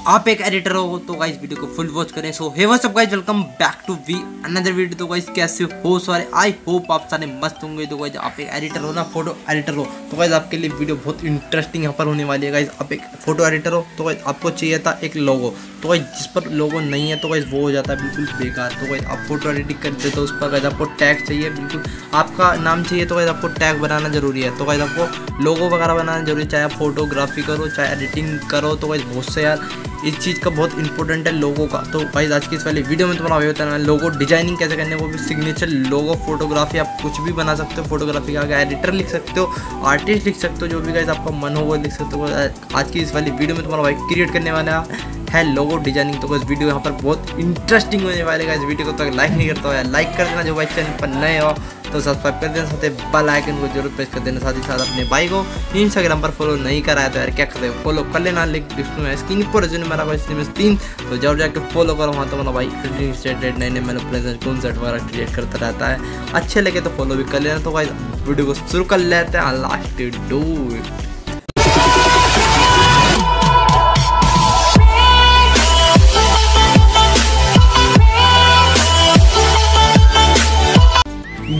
आप एक एडिटर हो तो गाइस वीडियो को फुल वॉच करें। So hey what's up guys, welcome back to we another video. तो गाइस कैसे हो सारे, आई होप आप सारे मस्त होंगे। तो गाइस आप एक एडिटर हो ना, फोटो एडिटर हो तो गाइस आपके लिए वीडियो बहुत इंटरेस्टिंग यहाँ पर होने वाली है। गाइस आप एक फोटो एडिटर हो तो गाइस आपको चाहिए था एक लोगो, तो गाइस जिस पर लोगो नहीं है तो गाइस वो हो जाता है बिल्कुल बेकार। तो गाइस आप फोटो एडिटिंग करते तो उस पर गाइस आपको टैग चाहिए, बिल्कुल आपका नाम चाहिए, तो गाइस आपको टैग बनाना जरूरी है। तो गाइस आपको लोगो वगैरह बनाना जरूरी है, चाहे आप फोटोग्राफी करो चाहे एडिटिंग करो। तो गाइस बहुत से यार इस चीज़ का बहुत इंपॉर्टेंट है लोगो का। तो गाइस आज की इस वाली वीडियो में तुम्हारा बताना है लोगो डिजाइनिंग कैसे करने, वो भी सिग्नेचर लोगो। फोटोग्राफी आप कुछ भी बना सकते हो, फोटोग्राफी का आगे एडिटर लिख सकते हो, आर्टिस्ट लिख सकते हो, जो भी गाइस आपका मन हो वो लिख सकते हो। आज की इस वाली वीडियो में तुम्हारा भाई क्रिएट करने वाला है लोगो डिजाइनिंग। तो गाइस वीडियो यहाँ पर बहुत इंटरेस्टिंग होने वाले। गाइस वीडियो को तो लाइक नहीं करता हो, लाइक कर देना। जो भाई चैनल पर नए हो तो सब्सक्राइब कर देना, साथ ही बेल आइकन को जरूर प्रेस कर देना। साथ ही साथ अपने भाई को इंस्टाग्राम पर फॉलो नहीं कराया तो यार क्या करते हो, फॉलो कर लेना। लिंक डिस्क्रिप्शन में स्क्रीन पर जो मेरा भाई Yash Nimesh 3, तो जरूर जाकर फॉलो करो। वहाँ तो मेरा भाई नए नए मैंने प्रेजेंट कॉन्सेप्ट वगैरह क्रिएट करता रहता है, अच्छे लगे तो फॉलो भी कर लेना। तो भाई वीडियो को शुरू कर लेते हैं, लास्ट डू इट।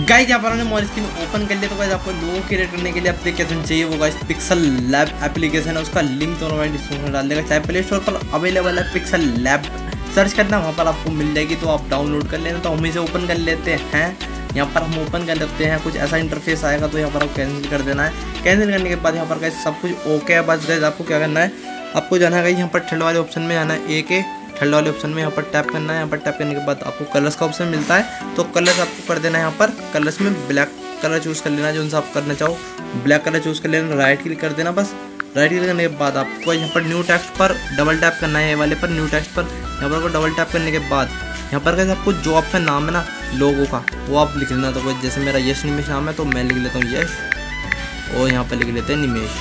गाइस यहाँ पर हमने मोबाइल स्क्रीन ओपन कर लिया। तो गाइस आपको लोगो क्रिएट करने के लिए एप्लीकेशन चाहिए, वो गाइस पिक्सेलैब एप्लीकेशन है। उसका लिंक तो मैं डिस्क्रिप्शन में डाल देगा, चाहे प्ले स्टोर पर अवेलेबल है। पिक्सेलैब सर्च करना, वहाँ पर आपको मिल जाएगी, तो आप डाउनलोड कर लेना। तो हम इसे ओपन कर लेते हैं। यहाँ पर हम ओपन कर लेते हैं, कुछ ऐसा इंटरफेस आएगा तो यहाँ पर आपको कैंसिल कर देना है। कैंसिल करने के बाद यहाँ पर गाइस सब कुछ ओके है। बस गाइस आपको क्या करना है, आपको जाना है गाइस यहाँ पर थर्ड वाले ऑप्शन में जाना है, थर्ड वाले ऑप्शन में यहाँ पर टैप करना है। यहाँ पर टैप करने के बाद आपको कलर्स का ऑप्शन मिलता है, तो कलर्स आपको कर देना है। यहाँ पर कलर्स में ब्लैक कलर चूज़ कर लेना, जो सा आप करना चाहो ब्लैक कलर चूज़ कर लेना। राइट क्लिक कर देना, बस राइट क्लिक करने के बाद आपको यहाँ पर न्यू टेक्स्ट पर डबल टैप करना है, ये वाले पर न्यू टेक्स्ट पर यहाँ पर आपको डबल टैप करने के बाद यहाँ पर कैसे आपको जो आपका नाम है ना लोगो का वो आप लिख लेना। तो जैसे मेरा यश निमेश नाम है तो मैं लिख लेता हूँ यश, और यहाँ पर लिख लेते हैं निमेश।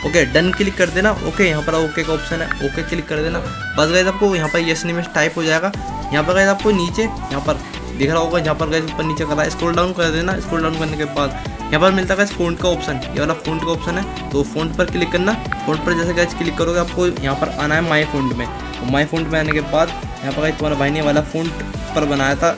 ओके डन क्लिक कर देना। ओके यहाँ पर ओके का ऑप्शन है, ओके क्लिक कर देना। बस गाइस आपको यहाँ पर यश निमेश टाइप हो जाएगा। यहाँ पर गाइस आपको नीचे यहाँ पर दिख रहा होगा, यहाँ पर गाइस ऊपर नीचे कर रहा है, स्क्रॉल डाउन कर देना। स्क्रॉल डाउन करने के बाद यहाँ पर मिलता है गाइस फ़ॉन्ट का ऑप्शन, ये वाला फ़ॉन्ट का ऑप्शन है, तो फ़ॉन्ट पर क्लिक करना। फ़ॉन्ट पर जैसे गाइस क्लिक करोगे आपको यहाँ पर आना है माई फ़ॉन्ट में। तो माई फ़ॉन्ट में आने के बाद यहाँ पर गाइस तुम्हारा भाई ने वाला फ़ॉन्ट पर बनाया था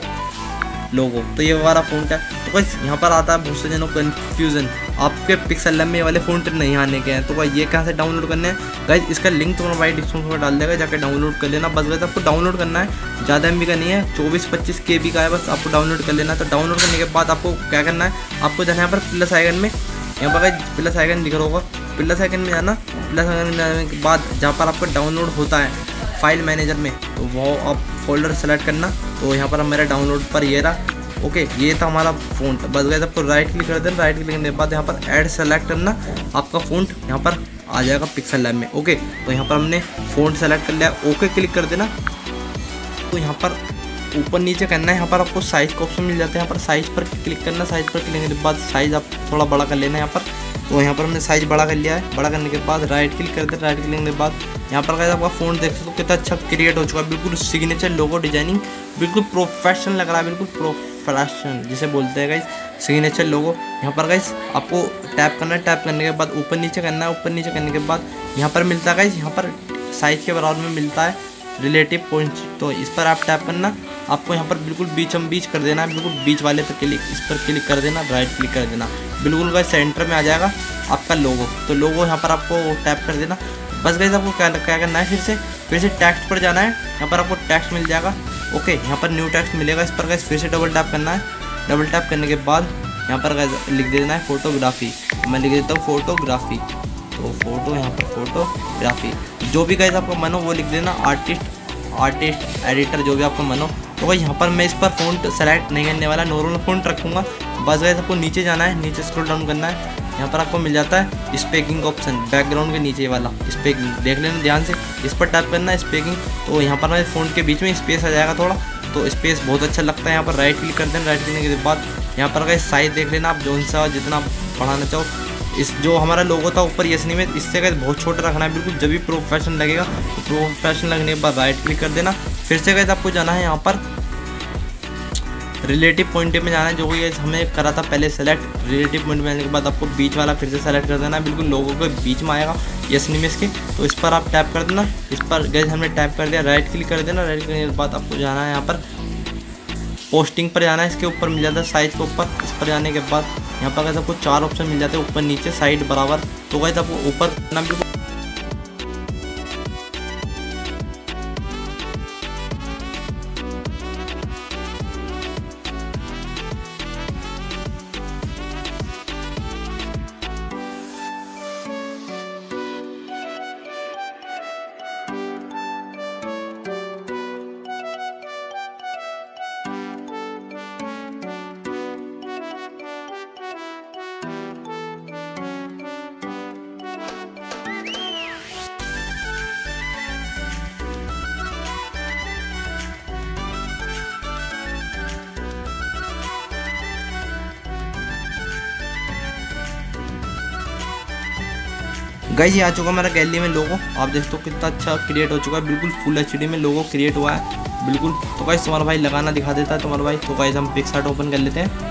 लोगो, तो ये वाला फ़ॉन्ट है। तो गाइस यहाँ पर आता है बहुत से जनों कन्फ्यूज़न, आपके पिक्सेलैब में वाले फ़ॉन्ट नहीं आने के हैं। तो गाइस ये कहाँ से डाउनलोड करने हैं, गाइस इसका लिंक तो भाई डिस्क्रिप्शन में डाल देगा, जाकर डाउनलोड कर लेना। बस गाइस आपको डाउनलोड करना है, ज़्यादा MB का नहीं है, 24-25 KB का है, बस आपको डाउनलोड कर लेना। तो डाउनलोड करने के बाद आपको क्या करना है, आपको जाना है यहाँ पर प्लस आइकन में, यहाँ पर गाइस प्लस आइकन दिख रहा होगा, प्लस आइकन में जाना। प्लस आइकन में जाने के बाद जहाँ पर आपका डाउनलोड होता है फाइल मैनेजर में, तो वो आप फोल्डर सेलेक्ट करना। तो यहाँ पर मेरा डाउनलोड पर ये रहा। ओके ये था हमारा फ़ॉन्ट। बस गाइस आपको राइट क्लिक कर देना, राइट क्लिक करने के बाद यहाँ पर ऐड सेलेक्ट करना, आपका फ़ॉन्ट यहाँ पर आ जाएगा पिक्सेलैब में। ओके तो यहाँ पर हमने फ़ॉन्ट सेलेक्ट कर लिया, ओके क्लिक कर देना। तो यहाँ पर ऊपर नीचे करना है, यहाँ पर आपको साइज़ का ऑप्शन मिल जाता है, यहाँ पर साइज़ पर क्लिक करना। साइज़ पर क्लिक करने के बाद साइज़ आप थोड़ा बड़ा कर लेना यहाँ पर। तो यहाँ पर हमने साइज़ बड़ा कर लिया है। बड़ा करने के बाद राइट क्लिक कर देना, राइट क्लिक करने के बाद यहाँ पर गाइस आपका फ़ॉन्ट देख सकते हो कितना अच्छा क्रिएट हो चुका है, बिल्कुल सिग्नेचर लोगो डिजाइनिंग, बिल्कुल प्रोफेशनल लग रहा है, बिल्कुल प्रोफेशनल जिसे बोलते हैं गाइस सिग्नेचर लोगो। यहाँ पर गाइस आपको टैप करना है, टैप करने के बाद ऊपर नीचे करना है। ऊपर नीचे करने के बाद यहाँ पर मिलता है गाइस, यहाँ पर साइज़ के बराबर में मिलता है रिलेटिव पॉइंट, तो इस पर आप टैप करना। आपको यहाँ पर बिल्कुल बीच कर देना है, बिल्कुल बीच वाले पर क्लिक, इस पर क्लिक कर देना, राइट क्लिक कर देना, बिल्कुल गाइस सेंटर में आ जाएगा आपका लोगो। तो लोगो यहाँ पर आपको टैप कर देना। बस गाइस आपको क्या करना है, फिर से टेक्स्ट पर जाना है। यहाँ पर आपको टेक्स्ट मिल जाएगा। ओके यहाँ पर न्यू टेक्स्ट मिलेगा, इस पर गाइस फिर से डबल टैप करना है। डबल टैप करने के बाद यहाँ पर गाइस लिख देना है फोटोग्राफी। मैं लिख देता हूँ फोटोग्राफी, तो फोटो यहाँ पर फोटोग्राफी, जो भी गाइस आपका मन हो वो लिख देना। आर्टिस्ट एडिटर जो भी आपका मन हो। तो गाइस यहाँ पर मैं इस पर फ़ॉन्ट सेलेक्ट नहीं करने वाला, नॉर्मल फ़ॉन्ट रखूँगा। बस गाइस आपको नीचे जाना है, नीचे स्क्रॉल डाउन करना है। यहाँ पर आपको मिल जाता है स्पीकिंग का ऑप्शन, बैकग्राउंड के नीचे वाला स्पीकिंग, देख लेना ध्यान से, इस पर टैप करना है स्पीकिंग। तो यहाँ पर फ़ॉन्ट के बीच में स्पेस आ जाएगा थोड़ा, तो स्पेस बहुत अच्छा लगता है। यहाँ पर राइट क्लिक कर देना, राइट करने के बाद यहाँ पर गाइस साइज देख लेना, आप जोन सा जितना आप बढ़ाना चाहो। इस जो हमारा लोगो था ऊपर यश निमेश, इससे गाइस बहुत छोटा रखना है, बिल्कुल जब भी प्रोफेशनल लगेगा। तो प्रोफेशनल लगने के बाद राइट क्लिक कर देना। फिर से गाइस आपको जाना है यहाँ पर रिलेटिव पॉइंट में जाना है, जो कि हमें करा था पहले सेलेक्ट। रिलेटिव पॉइंट में आने के बाद आपको बीच वाला फिर से सेलेक्ट कर देना है, बिल्कुल लोगों के बीच में आएगा। यस निमेश के। तो इस पर आप टैप कर देना। इस पर गाइस हमने टैप कर दिया, राइट क्लिक कर देना। राइट करने के बाद आपको जाना है यहाँ पर पोस्टिंग पर जाना है। इसके ऊपर मिल जाता है साइज के ऊपर। इस पर जाने के बाद यहाँ पर गाइस आपको 4 ऑप्शन मिल जाते हैं, ऊपर नीचे साइड बराबर। तो गाइस आपको ऊपर करना बिल्कुल गाइस ये आ चुका हमारा गैलरी में लोगो। आप देख सकते हो कितना अच्छा क्रिएट हो चुका है, बिल्कुल फुल एचडी में लोगो क्रिएट हुआ है बिल्कुल। तो गाइस तुम्हारा भाई लगाना दिखा देता है तुम्हारा भाई। तो गाइस हम पिक्सआर्ट ओपन कर लेते हैं।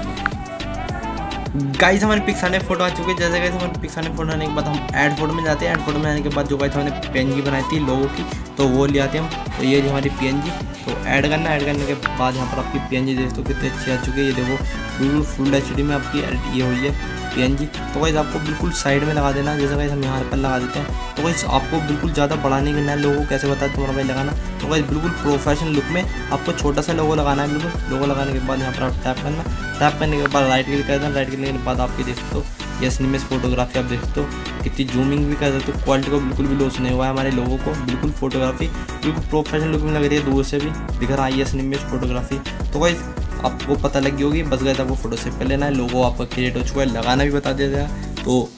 गाइस हमारे पिक्सआर्ट में फोटो आ चुकी है। जैसे गाइस हमारे पिक्सआर्ट में फोटो आने के बाद हम ऐड फोटो में जाते हैं। ऐड फोटो में आने के बाद जो गाइस हमने पीएनजी बनाई थी लोगो की, तो वो ले आते हैं हम। तो ये जो हमारी पीएनजी तो ऐड करना। ऐड करने के बाद यहाँ पर आपकी पीएनजी देख तो कितनी अच्छी आ चुकी है। ये देखो बिल्कुल फुल एचडी में आपकी ये हुई है पीएनजी। तो गाइस आपको बिल्कुल साइड में लगा देना। जैसे गाइस हम यहाँ पर लगा देते हैं। तो गाइस आपको बिल्कुल ज़्यादा बढ़ाने के ना लोगो कैसे बताते तुम्हारा भाई लगाना। तो गाइस बिल्कुल प्रोफेशनल लुक में आपको छोटा सा लोगो लगाना है। बिल्कुल लोगो लगाने के बाद यहाँ पर आप टैप करना। टैप करने के बाद राइट क्लिक कर देना। राइट करने के बाद आपकी देख सकते हो यस निमेश फोटोग्राफी। आप देख सकते हो कितनी जूमिंग भी कर सकते हो, क्वालिटी को बिल्कुल भी लॉस नहीं हुआ है हमारे लोगों को। बिल्कुल फोटोग्राफी बिल्कुल प्रोफेशनल लुक में लग रही है, दूर से भी दिख रहा है यस निमेश फोटोग्राफी। तो गाइस आपको पता लगी होगी, बस गए आपको फोटो सेव कर लेना है। लोगो आपका क्रिएट हो चुका है, लगाना भी बता दिया गया। तो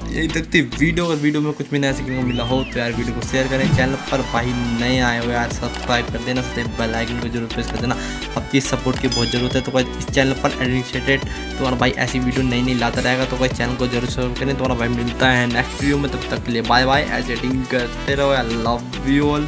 यही तक थी वीडियो। अगर वीडियो में कुछ भी नया सीखने को मिला हो तो यार वीडियो को शेयर करें। चैनल पर भाई नए आए हो यार सब्सक्राइब कर देना, साथ बेल आइकन को जरूर प्रेस कर देना। आपकी सपोर्ट की बहुत ज़रूरत है। तो भाई इस चैनल पर एडिटेड तुम्हारा भाई ऐसी वीडियो नई नई लाता रहेगा। तो भाई चैनल को जरूर सब्सक्राइब करें। तुम्हारा भाई मिलता है नेक्स्ट वीडियो में, तब तक के लिए बाय बाय। एडिटिंग करते रहो। I love you all.